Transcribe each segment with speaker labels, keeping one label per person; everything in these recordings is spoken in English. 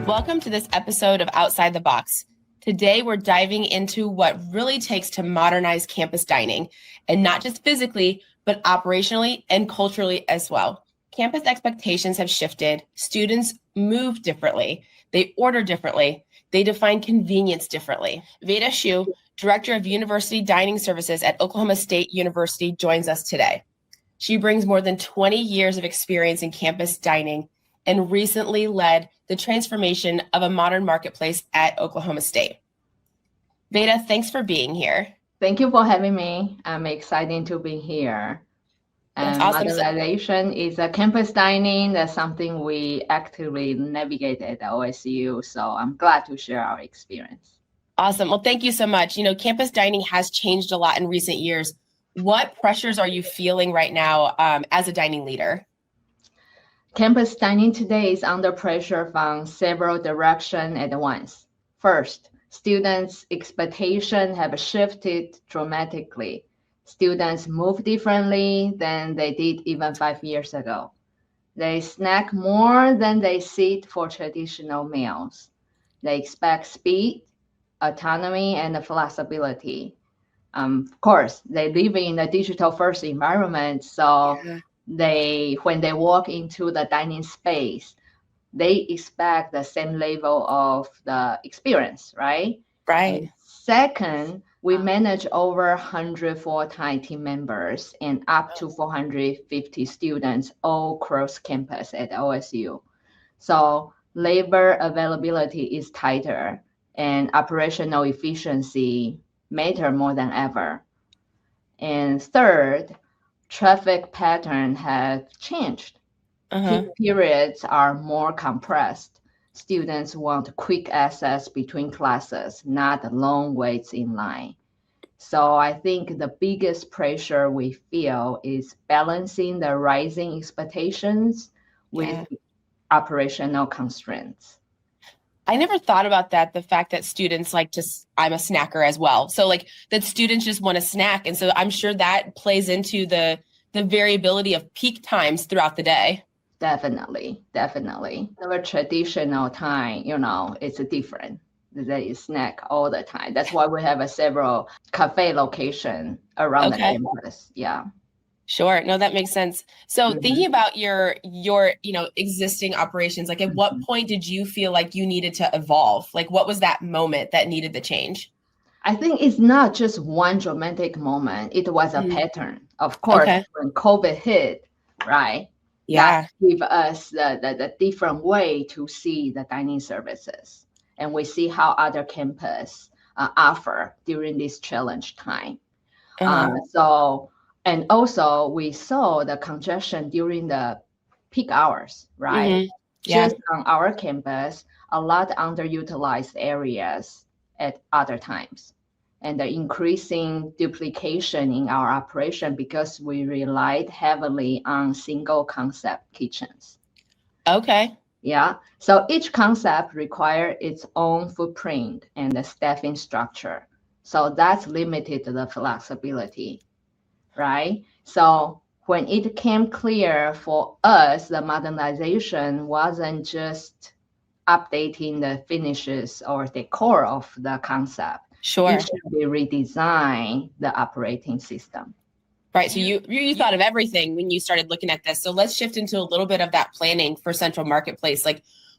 Speaker 1: Welcome to this episode of Outside the Box. Today, we're diving into what really takes to modernize campus dining, and not just physically, but operationally and culturally as well. Campus expectations have shifted. Students move differently. They order differently. They define convenience differently. Vedda Xiu, Director of University Dining Services at Oklahoma State University, joins us today. She brings more than 20 years of experience in campus dining and recently led the transformation of a modern marketplace at Oklahoma State. Vedda, thanks for being here.
Speaker 2: Thank you for having me. I'm excited to be here.
Speaker 1: That's awesome.
Speaker 2: Modernization is a campus dining. That's something we actively navigate at OSU. So I'm glad to share our experience.
Speaker 1: Awesome. Well, thank you so much. Campus dining has changed a lot in recent years. What pressures are you feeling right now as a dining leader?
Speaker 2: Campus dining today is under pressure from several directions at once. First, students' expectations have shifted dramatically. Students move differently than they did even 5 years ago. They snack more than they sit for traditional meals. They expect speed, autonomy, and flexibility. Of course, they live in a digital-first environment, so when they walk into the dining space, they expect the same level of the experience, right?
Speaker 1: Right.
Speaker 2: And second, we manage over 100 full-time team members and up to 450 students all across campus at OSU. So labor availability is tighter and operational efficiency matter more than ever. And third, traffic patterns have changed. Peak periods are more compressed. Students want quick access between classes, not long waits in line. So I think the biggest pressure we feel is balancing the rising expectations with operational constraints.
Speaker 1: I never thought about that, the fact that students I'm a snacker as well. So that students just want to snack. And so I'm sure that plays into the variability of peak times throughout the day.
Speaker 2: Definitely. Our traditional time, it's different. They snack all the time. That's why we have several cafe locations around the campus. Yeah.
Speaker 1: Sure. No, that makes sense. So thinking about your existing operations, at what point did you feel like you needed to evolve? What was that moment that needed the change?
Speaker 2: I think it's not just one dramatic moment. It was a pattern. Of course, when COVID hit, right?
Speaker 1: Yeah.
Speaker 2: That gave us the different way to see the dining services. And we see how other campus offer during this challenge time. And also, we saw the congestion during the peak hours, right? Just on our campus, a lot underutilized areas at other times, and the increasing duplication in our operation because we relied heavily on single concept kitchens.
Speaker 1: Okay.
Speaker 2: Yeah. So each concept requires its own footprint and the staffing structure. So that's limited the flexibility. Right? So when it became clear for us, the modernization wasn't just updating the finishes or decor of the concept.
Speaker 1: Sure.
Speaker 2: It should be redesign the operating system.
Speaker 1: Right. So you thought of everything when you started looking at this. So let's shift into a little bit of that planning for Central Marketplace.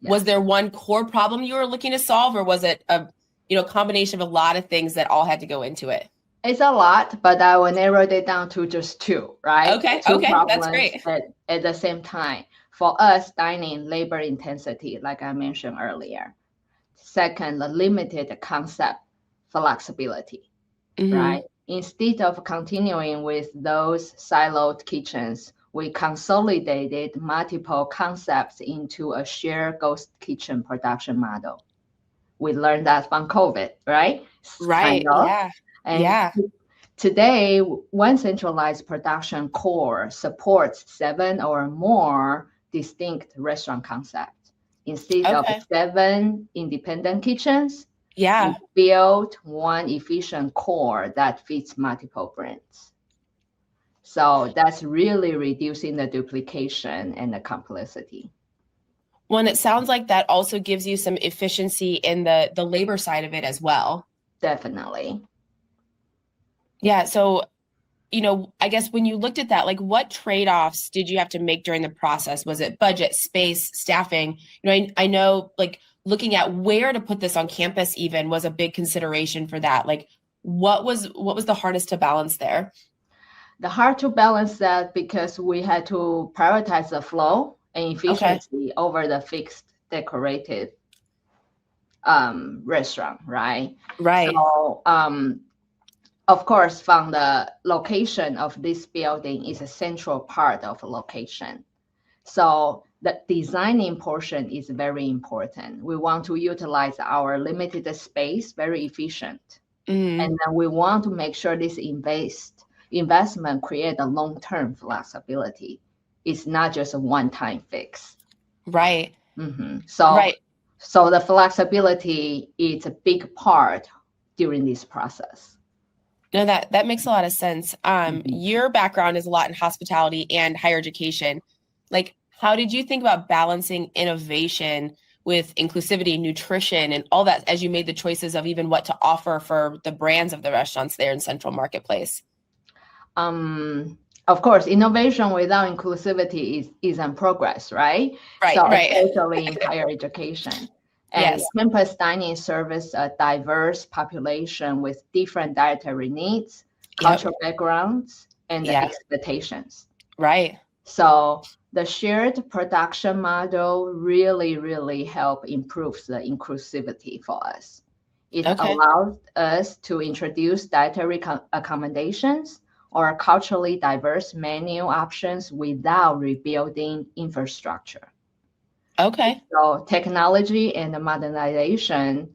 Speaker 1: Was there one core problem you were looking to solve, or was it a combination of a lot of things that all had to go into it?
Speaker 2: It's a lot, but I will narrow it down to just two, right?
Speaker 1: Okay, that's great.
Speaker 2: At the same time, for us, dining labor intensity, like I mentioned earlier. Second, the limited concept flexibility, right? Instead of continuing with those siloed kitchens, we consolidated multiple concepts into a shared ghost kitchen production model. We learned that from COVID, right?
Speaker 1: Right. Yeah.
Speaker 2: And today, one centralized production core supports 7 or more distinct restaurant concepts. Instead of 7 independent kitchens, we built one efficient core that fits multiple brands. So that's really reducing the duplication and the complexity.
Speaker 1: Well, and it sounds like that also gives you some efficiency in the labor side of it as well.
Speaker 2: Definitely.
Speaker 1: Yeah. So, I guess when you looked at that, like what trade-offs did you have to make during the process? Was it budget, space, staffing? I know like looking at where to put this on campus even was a big consideration for that. Like what was the hardest to balance there?
Speaker 2: The hard to balance that because we had to prioritize the flow and efficiency over the fixed decorated restaurant, right?
Speaker 1: Right.
Speaker 2: So, of course, from the location of this building is a central part of location. So the designing portion is very important. We want to utilize our limited space very efficient. And then we want to make sure this investment create a long-term flexibility. It's not just a one-time fix.
Speaker 1: Right.
Speaker 2: So the flexibility is a big part during this process.
Speaker 1: No, that makes a lot of sense. Your background is a lot in hospitality and higher education. Like, how did you think about balancing innovation with inclusivity, nutrition, and all that as you made the choices of even what to offer for the brands of the restaurants there in Central Marketplace?
Speaker 2: Of course, innovation without inclusivity is in progress, right?
Speaker 1: Right,
Speaker 2: so
Speaker 1: right.
Speaker 2: Especially in higher education. And
Speaker 1: Yes.
Speaker 2: Campus dining serves a diverse population with different dietary needs, cultural backgrounds, and expectations.
Speaker 1: Right.
Speaker 2: So the shared production model really, really help improve the inclusivity for us. It allows us to introduce dietary accommodations or culturally diverse menu options without rebuilding infrastructure. So technology and modernization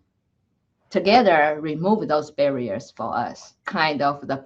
Speaker 2: together remove those barriers for us, kind of the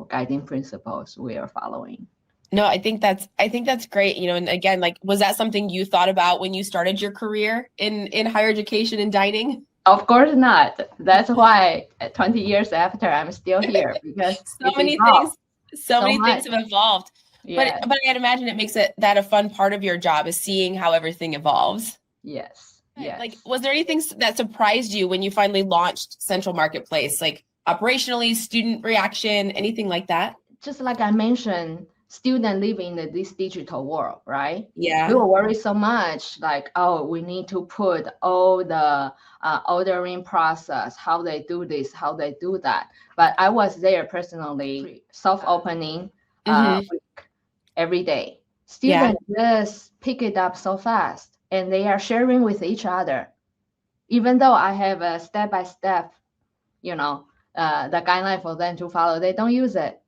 Speaker 2: guiding principles we are following.
Speaker 1: No, I think that's great. And again, like, was that something you thought about when you started your career in higher education and dining?
Speaker 2: Of course not. That's why 20 years after I'm still here, because
Speaker 1: so many things have evolved. But I'd imagine it makes that a fun part of your job is seeing how everything evolves.
Speaker 2: Yes.
Speaker 1: Like, was there anything that surprised you when you finally launched Central Marketplace, like operationally, student reaction, anything like that?
Speaker 2: Just like I mentioned, students living in this digital world, right?
Speaker 1: Yeah.
Speaker 2: We will worry so much, like, oh, we need to put all the ordering process, how they do this, how they do that. But I was there personally, soft opening week, every day. Students just pick it up so fast, and they are sharing with each other. Even though I have a step-by-step, the guideline for them to follow, they don't use it.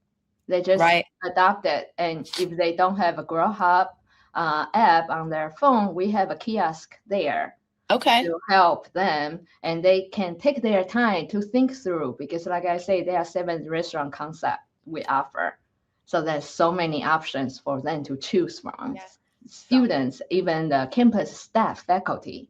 Speaker 2: They just adopt it. And if they don't have a Grow Hub app on their phone, we have a kiosk there to help them. And they can take their time to think through, because like I say, there are 7 restaurant concepts we offer. So there's so many options for them to choose from. Students, even the campus staff, faculty,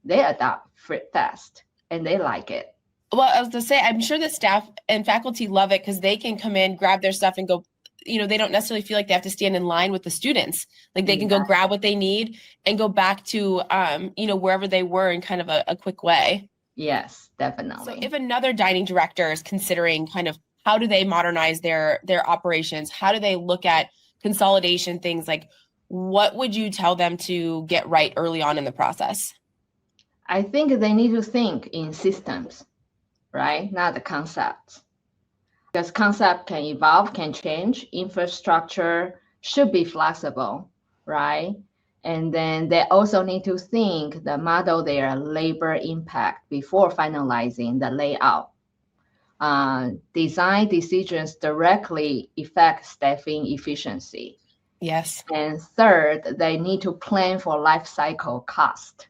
Speaker 2: they adopt fast and they like it.
Speaker 1: Well, I was to say, I'm sure that staff and faculty love it because they can come in, grab their stuff and go, they don't necessarily feel like they have to stand in line with the students. Like they can go grab what they need and go back to, wherever they were in kind of a quick way.
Speaker 2: Yes, definitely.
Speaker 1: So if another dining director is considering kind of how do they modernize their operations, how do they look at consolidation, things like, what would you tell them to get right early on in the process?
Speaker 2: I think they need to think in systems, right? Not the concepts. Because concept can evolve, can change. Infrastructure should be flexible, right? And then they also need to think the model their labor impact before finalizing the layout. Design decisions directly affect staffing efficiency.
Speaker 1: Yes.
Speaker 2: And third, they need to plan for life cycle cost,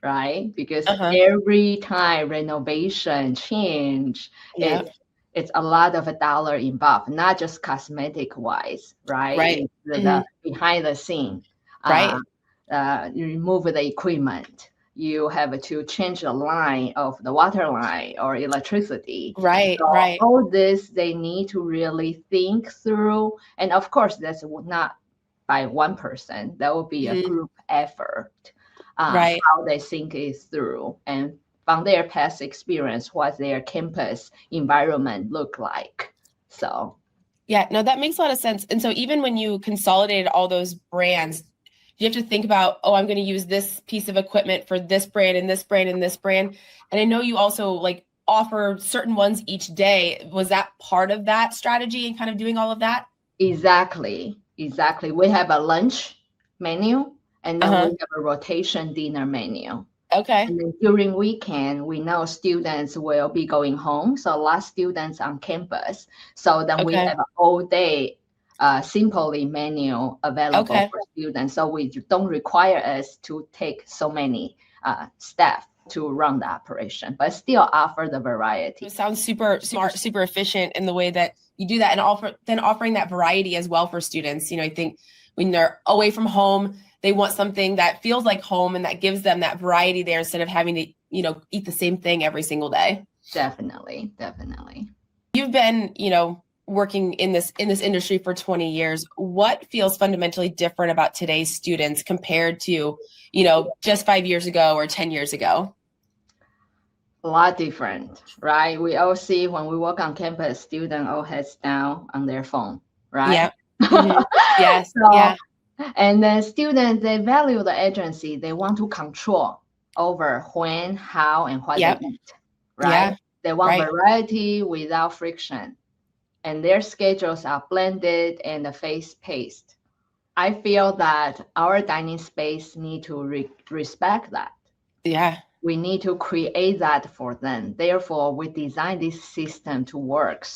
Speaker 2: right? Because every time renovation change, it's a lot of dollar involved, not just cosmetic wise, right? It's the behind the scene. You remove the equipment. You have to change the line of the water line or electricity.
Speaker 1: Right.
Speaker 2: All this they need to really think through. And of course, that's not by one person. That will be a group effort.
Speaker 1: Right.
Speaker 2: How they think it through, and from their past experience, what their campus environment look like. So
Speaker 1: yeah, no, that makes a lot of sense. And so even when you consolidated all those brands, you have to think about, oh, I'm going to use this piece of equipment for this brand and this brand and this brand. And I know you also like offer certain ones each day. Was that part of that strategy and kind of doing all of that?
Speaker 2: Exactly. We have a lunch menu, and then we have a rotation dinner menu.
Speaker 1: Okay.
Speaker 2: And then during weekend, we know students will be going home. So a lot of students on campus. So then we have an all day simply menu available for students. So we don't require us to take so many staff to run the operation, but still offer the variety.
Speaker 1: It sounds super smart, super efficient in the way that you do that, and then offering that variety as well for students. I think when they're away from home, they want something that feels like home and that gives them that variety there instead of having to, eat the same thing every single day.
Speaker 2: Definitely.
Speaker 1: You've been, working in this industry for 20 years. What feels fundamentally different about today's students compared to, just 5 years ago or 10 years ago?
Speaker 2: A lot different, right? We all see when we walk on campus, students all heads down on their phone, right?
Speaker 1: Yeah. Mm-hmm. Yes.
Speaker 2: So, and then students, they value the agency. They want to control over when, how, and what they eat, right?
Speaker 1: Yeah.
Speaker 2: They want variety without friction. And their schedules are blended and fast-paced. I feel that our dining space need to respect that.
Speaker 1: Yeah.
Speaker 2: We need to create that for them. Therefore, we design this system to work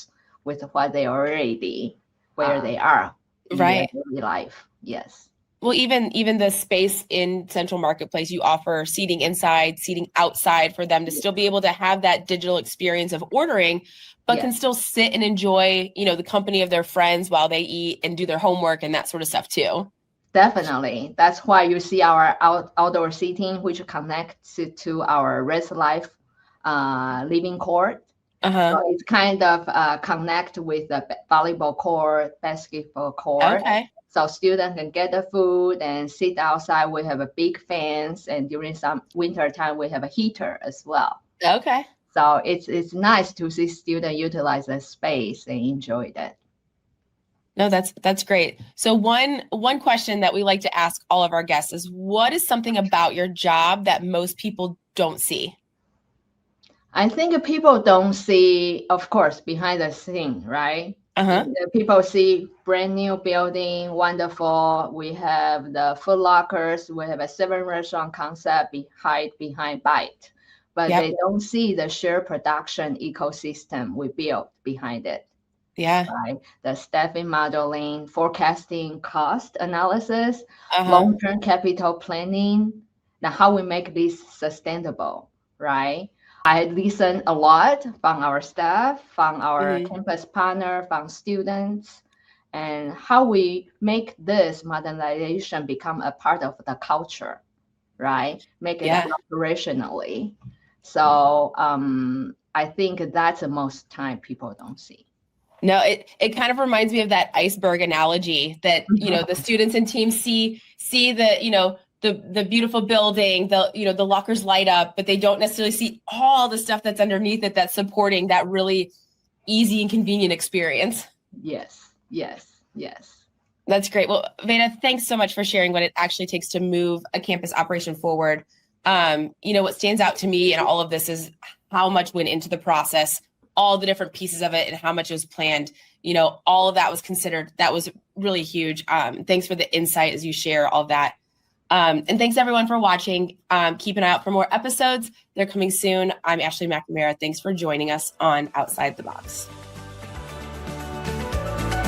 Speaker 2: with what they already, where they are in their daily life. Yes.
Speaker 1: Well, even the space in Central Marketplace, you offer seating inside, seating outside for them to still be able to have that digital experience of ordering, but can still sit and enjoy, the company of their friends while they eat and do their homework and that sort of stuff too.
Speaker 2: Definitely. That's why you see our outdoor seating, which connects to our rest life living court. So it's kind of connect with the volleyball court, basketball court.
Speaker 1: Okay.
Speaker 2: So students can get the food and sit outside. We have a big fans, and during some winter time, we have a heater as well.
Speaker 1: Okay.
Speaker 2: So it's nice to see students utilize the space and enjoy that.
Speaker 1: No, that's great. So one question that we like to ask all of our guests is, what is something about your job that most people don't see?
Speaker 2: I think people don't see, of course, behind the scene, right? People see brand new building, wonderful. We have the food lockers. We have a 7 restaurant concept behind Bite, but they don't see the shared production ecosystem we built behind it.
Speaker 1: Yeah.
Speaker 2: Right. The staffing modeling, forecasting, cost analysis, long-term capital planning. Now, how we make this sustainable, right? I listen a lot from our staff, from our campus partner, from students, and how we make this modernization become a part of the culture, right? Make it operationally. So I think that's the most time people don't see.
Speaker 1: No, it kind of reminds me of that iceberg analogy that, the students and teams see the, the beautiful building, the lockers light up, but they don't necessarily see all the stuff that's underneath it that's supporting that really easy and convenient experience.
Speaker 2: Yes.
Speaker 1: That's great. Well, Vedda, thanks so much for sharing what it actually takes to move a campus operation forward. What stands out to me in all of this is how much went into the process, all the different pieces of it and how much was planned. All of that was considered. That was really huge. Thanks for the insight as you share all that. And thanks everyone for watching. Keep an eye out for more episodes. They're coming soon. I'm Ashley McNamara. Thanks for joining us on Outside the Box.